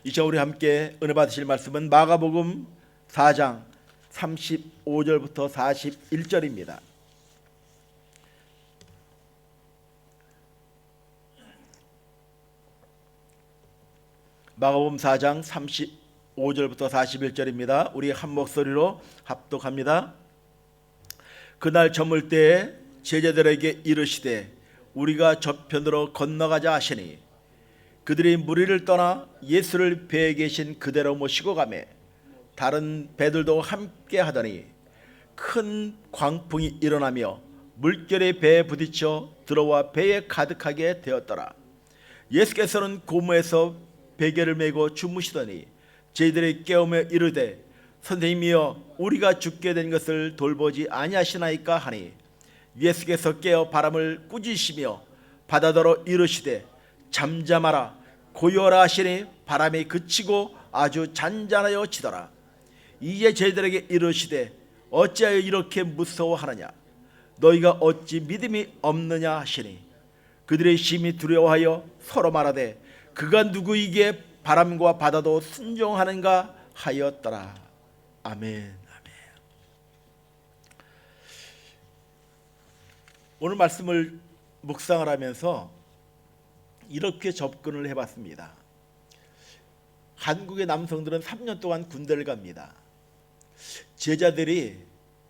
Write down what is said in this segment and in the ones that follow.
이 시간 우리 함께 은혜 받으실 말씀은 마가복음 4장 35절부터 41절입니다. 마가복음 4장 35절부터 41절입니다. 우리 한 목소리로 합독합니다. 그날 저물 때에 제자들에게 이르시되 우리가 저편으로 건너가자 하시니 그들이 무리를 떠나 예수를 배에 계신 그대로 모시고 가매 다른 배들도 함께 하더니 큰 광풍이 일어나며 물결이 배에 부딪혀 들어와 배에 가득하게 되었더라. 예수께서는 고무에서 베개를 메고 주무시더니 저희들이 깨우며 이르되 선생님이여 우리가 죽게 된 것을 돌보지 아니하시나이까 하니 예수께서 깨어 바람을 꾸짖으시며 바다더러 이르시되 잠잠하라 고요하라 하시니 바람이 그치고 아주 잔잔하여 치더라. 이에 저희들에게 이르시되 어찌하여 이렇게 무서워하느냐 너희가 어찌 믿음이 없느냐 하시니 그들의 심히 두려워하여 서로 말하되 그가 누구이기에 바람과 바다도 순종하는가 하였더라. 아멘. 오늘 말씀을 묵상을 하면서 이렇게 접근을 해봤습니다. 한국의 남성들은 3년 동안 군대를 갑니다. 제자들이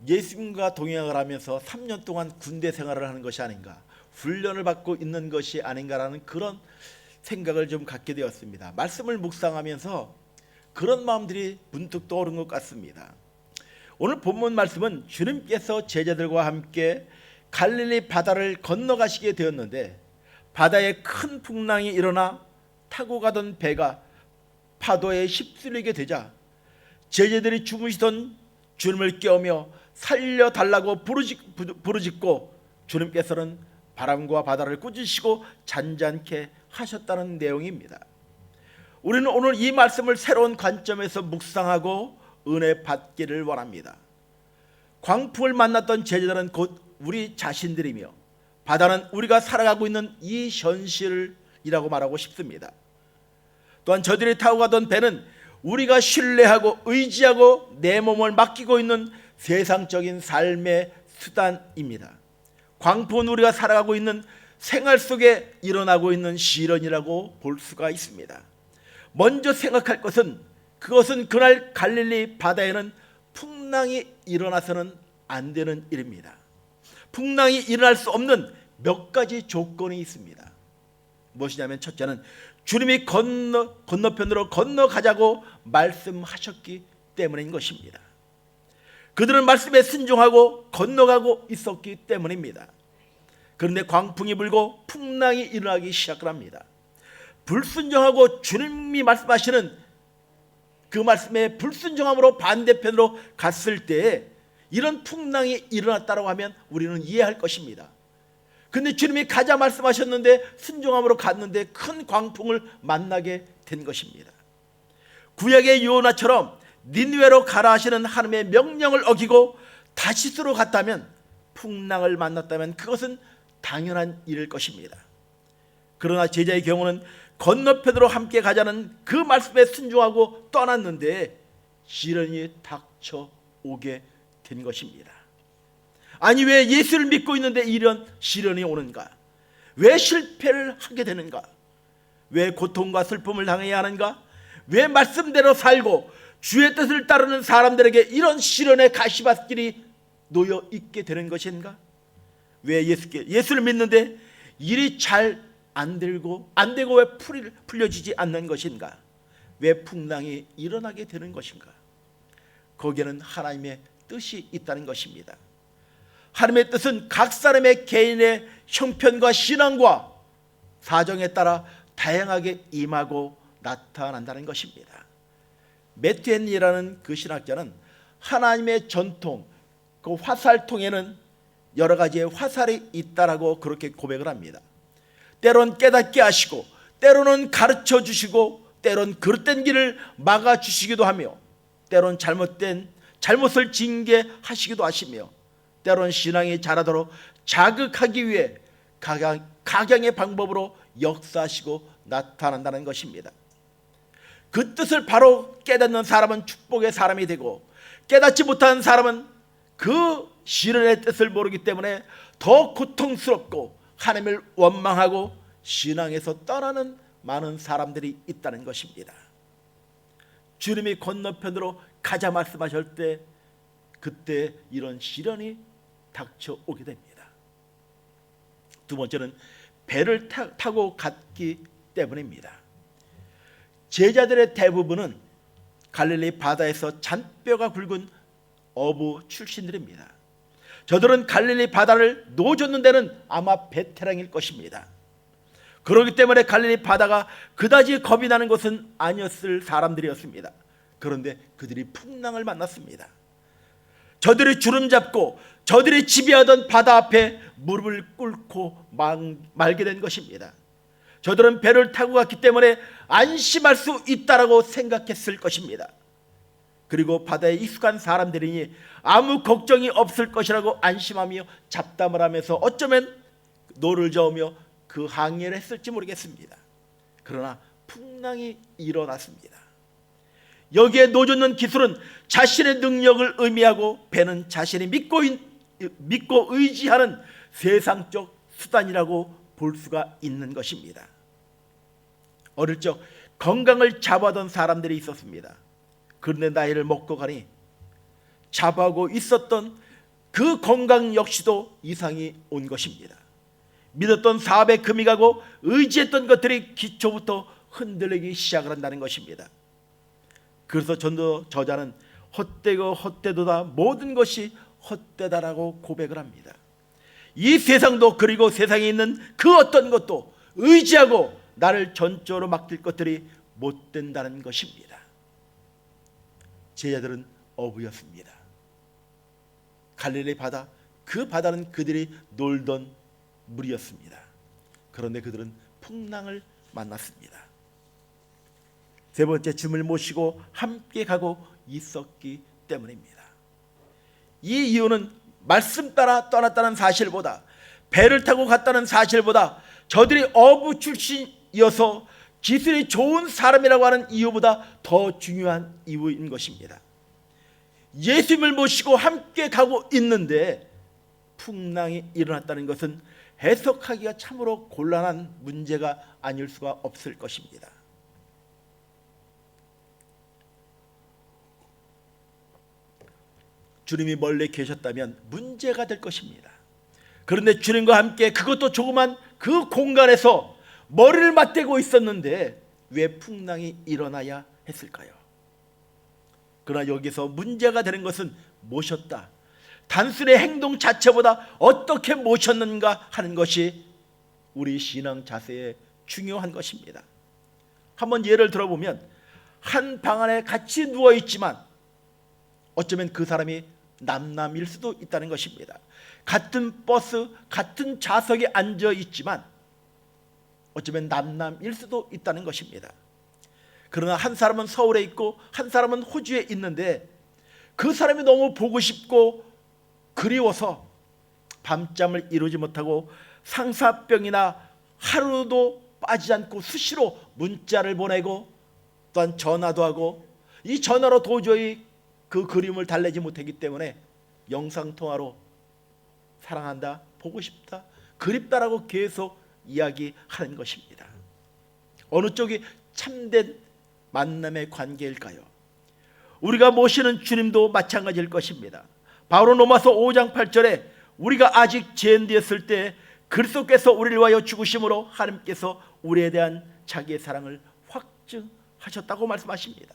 예수님과 동행을 하면서 3년 동안 군대 생활을 하는 것이 아닌가, 훈련을 받고 있는 것이 아닌가라는 그런 생각을 좀 갖게 되었습니다. 말씀을 묵상하면서 그런 마음들이 문득 떠오른 것 같습니다. 오늘 본문 말씀은 주님께서 제자들과 함께 갈릴리 바다를 건너가시게 되었는데 바다에 큰 풍랑이 일어나 타고 가던 배가 파도에 휩쓸리게 되자 제자들이 주무시던 주님을 깨우며 살려달라고 부르짖고 주님께서는 바람과 바다를 꾸짖으시고 잔잔케 하셨다는 내용입니다. 우리는 오늘 이 말씀을 새로운 관점에서 묵상하고 은혜 받기를 원합니다. 광풍을 만났던 제자들은 곧 우리 자신들이며 바다는 우리가 살아가고 있는 이 현실이라고 말하고 싶습니다. 또한 저들이 타고 가던 배는 우리가 신뢰하고 의지하고 내 몸을 맡기고 있는 세상적인 삶의 수단입니다. 광풍은 우리가 살아가고 있는 생활 속에 일어나고 있는 시련이라고 볼 수가 있습니다. 먼저 생각할 것은 그것은 그날 갈릴리 바다에는 풍랑이 일어나서는 안 되는 일입니다. 풍랑이 일어날 수 없는 몇 가지 조건이 있습니다. 무엇이냐면 첫째는 주님이 건너편으로 건너가자고 말씀하셨기 때문인 것입니다. 그들은 말씀에 순종하고 건너가고 있었기 때문입니다. 그런데 광풍이 불고 풍랑이 일어나기 시작을 합니다. 불순종하고 주님이 말씀하시는 그 말씀에 불순종함으로 반대편으로 갔을 때 이런 풍랑이 일어났다고 하면 우리는 이해할 것입니다. 근데 주님이 가자 말씀하셨는데 순종함으로 갔는데 큰 광풍을 만나게 된 것입니다. 구약의 요나처럼 니느웨로 가라 하시는 하나님의 명령을 어기고 다시스로 갔다면, 풍랑을 만났다면 그것은 당연한 일일 것입니다. 그러나 제자의 경우는 건너편으로 함께 가자는 그 말씀에 순종하고 떠났는데 시련이 닥쳐오게 된 것입니다. 아니, 왜 예수를 믿고 있는데 이런 시련이 오는가? 왜 실패를 하게 되는가? 왜 고통과 슬픔을 당해야 하는가? 왜 말씀대로 살고 주의 뜻을 따르는 사람들에게 이런 시련의 가시밭길이 놓여 있게 되는 것인가? 왜 예수를 믿는데 일이 잘 안 되고 왜 풀려지지 않는 것인가? 왜 풍랑이 일어나게 되는 것인가? 거기에는 하나님의 뜻이 있다는 것입니다. 하나님의 뜻은 각 사람의 개인의 형편과 신앙과 사정에 따라 다양하게 임하고 나타난다는 것입니다. 매튜 헨리라는 그 신학자는 하나님의 전통, 그 화살통에는 여러 가지의 화살이 있다라고 그렇게 고백을 합니다. 때론 깨닫게 하시고, 때로는 가르쳐 주시고, 때론 그릇된 길을 막아 주시기도 하며, 때론 잘못을 징계하시기도 하시며, 때론 신앙이 자라도록 자극하기 위해 각양의 방법으로 역사하시고 나타난다는 것입니다. 그 뜻을 바로 깨닫는 사람은 축복의 사람이 되고, 깨닫지 못한 사람은 그 시련의 뜻을 모르기 때문에 더 고통스럽고 하나님을 원망하고 신앙에서 떠나는 많은 사람들이 있다는 것입니다. 주님이 건너편으로 가자 말씀하실 때 그때 이런 시련이 닥쳐오게 됩니다. 두 번째는 배를 타고 갔기 때문입니다. 제자들의 대부분은 갈릴리 바다에서 잔뼈가 굵은 어부 출신들입니다. 저들은 갈릴리 바다를 노젓는 데는 아마 베테랑일 것입니다. 그렇기 때문에 갈릴리 바다가 그다지 겁이 나는 것은 아니었을 사람들이었습니다. 그런데 그들이 풍랑을 만났습니다. 저들이 주름 잡고 저들이 지배하던 바다 앞에 무릎을 꿇고 말게 된 것입니다. 저들은 배를 타고 갔기 때문에 안심할 수 있다라고 생각했을 것입니다. 그리고 바다에 익숙한 사람들이니 아무 걱정이 없을 것이라고 안심하며 잡담을 하면서 어쩌면 노를 저으며 그 항해를 했을지 모르겠습니다. 그러나 풍랑이 일어났습니다. 여기에 노젓는 기술은 자신의 능력을 의미하고 배는 자신이 믿고 의지하는 세상적 수단이라고 볼 수가 있는 것입니다. 어릴 적 건강을 잡아던 사람들이 있었습니다. 그런데 나이를 먹고 가니 잡아하고 있었던 그 건강 역시도 이상이 온 것입니다. 믿었던 사업에 금이 가고 의지했던 것들이 기초부터 흔들리기 시작을 한다는 것입니다. 그래서 전도 저자는 헛되고 헛되도다 모든 것이 헛되다라고 고백을 합니다. 이 세상도 그리고 세상에 있는 그 어떤 것도 의지하고 나를 전적으로 맡길 것들이 못 된다는 것입니다. 제자들은 어부였습니다. 갈릴리 바다, 그 바다는 그들이 놀던 물이었습니다. 그런데 그들은 풍랑을 만났습니다. 세 번째, 주님을 모시고 함께 가고 있었기 때문입니다. 이 이유는 말씀 따라 떠났다는 사실보다, 배를 타고 갔다는 사실보다, 저들이 어부 출신이어서 기술이 좋은 사람이라고 하는 이유보다 더 중요한 이유인 것입니다. 예수님을 모시고 함께 가고 있는데 풍랑이 일어났다는 것은 해석하기가 참으로 곤란한 문제가 아닐 수가 없을 것입니다. 주님이 멀리 계셨다면 문제가 될 것입니다. 그런데 주님과 함께 그것도 조그만 그 공간에서 머리를 맞대고 있었는데 왜 풍랑이 일어나야 했을까요? 그러나 여기서 문제가 되는 것은 모셨다, 단순히 행동 자체보다 어떻게 모셨는가 하는 것이 우리 신앙 자세에 중요한 것입니다. 한번 예를 들어보면 한 방 안에 같이 누워있지만 어쩌면 그 사람이 남남일 수도 있다는 것입니다. 같은 버스, 같은 좌석에 앉아 있지만 어쩌면 남남일 수도 있다는 것입니다. 그러나 한 사람은 서울에 있고 한 사람은 호주에 있는데 그 사람이 너무 보고 싶고 그리워서 밤잠을 이루지 못하고 상사병이나 하루도 빠지지 않고 수시로 문자를 보내고 또한 전화도 하고, 이 전화로 도저히 그 그림을 달래지 못하기 때문에 영상통화로 사랑한다, 보고 싶다, 그립다라고 계속 이야기하는 것입니다. 어느 쪽이 참된 만남의 관계일까요? 우리가 모시는 주님도 마찬가지일 것입니다. 바로 로마서 5장 8절에 우리가 아직 죄인되었을 때 그리스도께서 우리를 위하여 죽으심으로 하나님께서 우리에 대한 자기의 사랑을 확증하셨다고 말씀하십니다.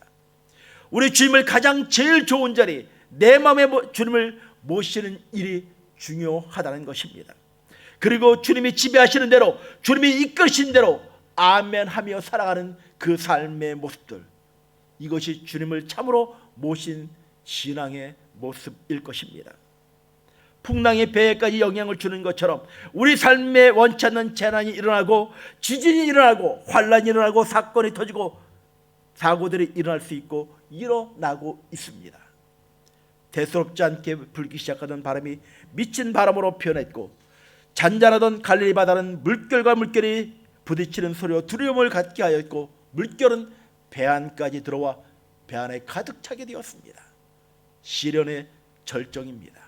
우리 주님을 가장 제일 좋은 자리, 내 마음의 주님을 모시는 일이 중요하다는 것입니다. 그리고 주님이 지배하시는 대로, 주님이 이끄신 대로 아멘하며 살아가는 그 삶의 모습들, 이것이 주님을 참으로 모신 신앙의 모습일 것입니다. 풍랑이 배에까지 영향을 주는 것처럼 우리 삶에 원치 않는 재난이 일어나고 지진이 일어나고 환란이 일어나고 사건이 터지고 사고들이 일어날 수 있고 일어나고 있습니다. 대수롭지 않게 불기 시작하던 바람이 미친 바람으로 변했고, 잔잔하던 갈릴리 바다는 물결과 물결이 부딪히는 소리로 두려움을 갖게 하였고, 물결은 배 안까지 들어와 배 안에 가득 차게 되었습니다. 시련의 절정입니다.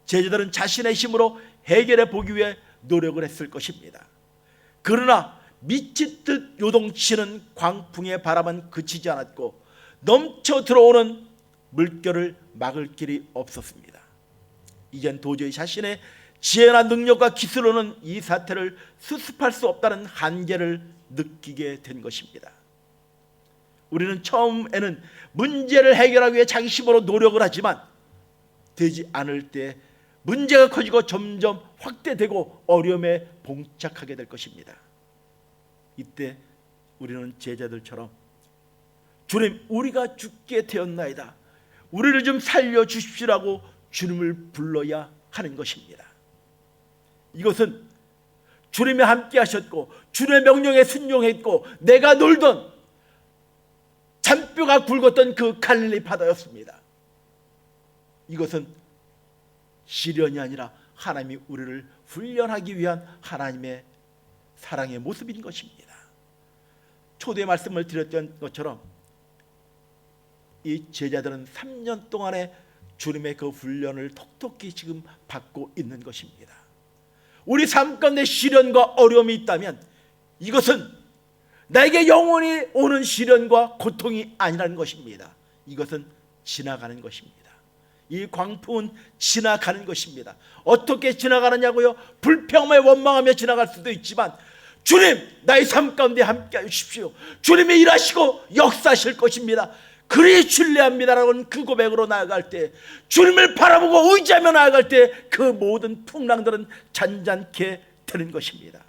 제자들은 자신의 힘으로 해결해 보기 위해 노력을 했을 것입니다. 그러나 미치듯 요동치는 광풍의 바람은 그치지 않았고 넘쳐 들어오는 물결을 막을 길이 없었습니다. 이젠 도저히 자신의 지혜나 능력과 기술로는 이 사태를 수습할 수 없다는 한계를 느끼게 된 것입니다. 우리는 처음에는 문제를 해결하기 위해 자기 힘으로 노력을 하지만 되지 않을 때 문제가 커지고 점점 확대되고 어려움에 봉착하게 될 것입니다. 이때 우리는 제자들처럼 주님, 우리가 죽게 되었나이다, 우리를 좀 살려주십시오라고 주님을 불러야 하는 것입니다. 이것은 주님이 함께 하셨고 주님의 명령에 순종했고 내가 놀던 잔뼈가 굵었던 그 갈릴리 바다였습니다. 이것은 시련이 아니라 하나님이 우리를 훈련하기 위한 하나님의 사랑의 모습인 것입니다. 초대 말씀을 드렸던 것처럼 이 제자들은 3년 동안의 주님의 그 훈련을 톡톡히 지금 받고 있는 것입니다. 우리 삶 가운데 시련과 어려움이 있다면 이것은 나에게 영원히 오는 시련과 고통이 아니라는 것입니다. 이것은 지나가는 것입니다. 이 광풍은 지나가는 것입니다. 어떻게 지나가느냐고요? 불평에 원망하며 지나갈 수도 있지만 주님, 나의 삶 가운데 함께 하십시오, 주님이 일하시고 역사하실 것입니다, 그리 신뢰합니다라는 그 고백으로 나아갈 때, 주님을 바라보고 의지하며 나아갈 때 그 모든 풍랑들은 잔잔케 되는 것입니다.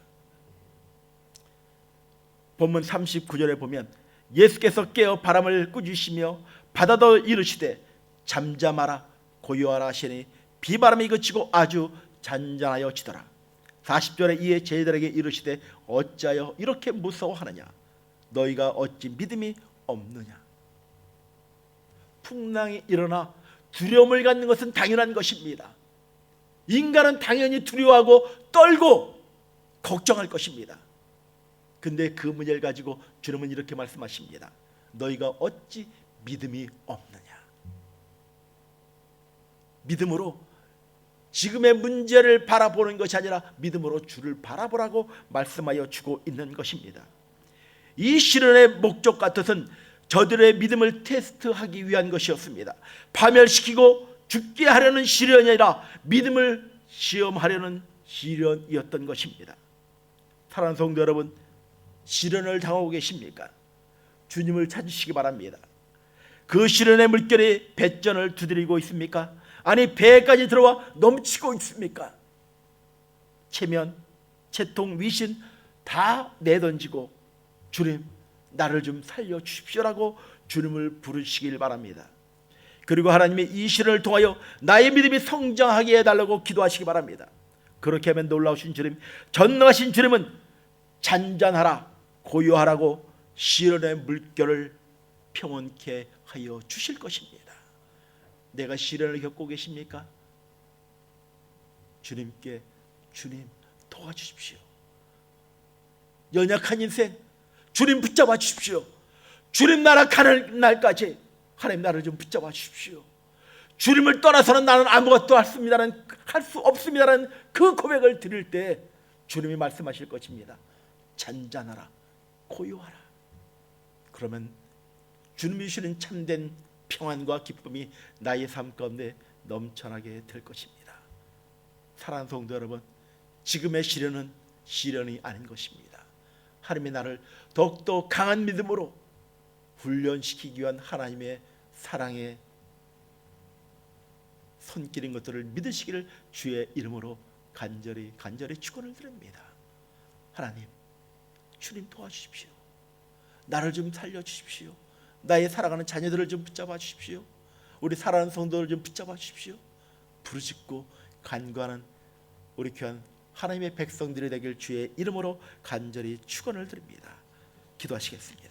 본문 39절에 보면 예수께서 깨어 바람을 꾸짖으시며 바다도 이르시되 잠잠하라 고요하라 하시니 비바람이 그치고 아주 잔잔하여 지더라. 40절에 이에 제자들에게 이르시되 어찌하여 이렇게 무서워하느냐, 너희가 어찌 믿음이 없느냐. 풍랑이 일어나 두려움을 갖는 것은 당연한 것입니다. 인간은 당연히 두려워하고 떨고 걱정할 것입니다. 근데 그 문제를 가지고 주님은 이렇게 말씀하십니다. 너희가 어찌 믿음이 없느냐. 믿음으로 지금의 문제를 바라보는 것이 아니라 믿음으로 주를 바라보라고 말씀하여 주고 있는 것입니다. 이 시련의 목적 같아서는 저들의 믿음을 테스트하기 위한 것이었습니다. 파멸시키고 죽게 하려는 시련이 아니라 믿음을 시험하려는 시련이었던 것입니다. 사랑하는 성도 여러분, 시련을 당하고 계십니까? 주님을 찾으시기 바랍니다. 그 시련의 물결이 배전을 두드리고 있습니까? 아니 배까지 들어와 넘치고 있습니까? 체면, 채통, 위신 다 내던지고 주님, 나를 좀 살려주십시오라고 주님을 부르시길 바랍니다. 그리고 하나님의 이 시련을 통하여 나의 믿음이 성장하게 해달라고 기도하시기 바랍니다. 그렇게 하면 놀라우신 주님, 전능하신 주님은 잔잔하라 고요하라고 시련의 물결을 평온케 하여 주실 것입니다. 내가 시련을 겪고 계십니까? 주님께 주님 도와주십시오. 연약한 인생 주님 붙잡아 주십시오. 주님 나라 가는 날까지 하나님 나를 좀 붙잡아 주십시오. 주님을 떠나서는 나는 아무것도 할 수 없습니다라는 그 고백을 드릴 때 주님이 말씀하실 것입니다. 잔잔하라 고요하라. 그러면 주님이 주시는 참된 평안과 기쁨이 나의 삶 가운데 넘쳐나게 될 것입니다. 사랑하는 성도 여러분, 지금의 시련은 시련이 아닌 것입니다. 하나님이 나를 더욱더 강한 믿음으로 훈련시키기 위한 하나님의 사랑의 손길인 것들을 믿으시기를 주의 이름으로 간절히 축원을 드립니다. 하나님, 주님 도와주십시오. 나를 좀 살려주십시오. 나의 사랑하는 자녀들을 좀 붙잡아 주십시오. 우리 사랑하는 성도를 좀 붙잡아 주십시오. 부르짖고 간구하는 우리 귀한 하나님의 백성들이 되길 주의 이름으로 간절히 축원을 드립니다. 기도하시겠습니다.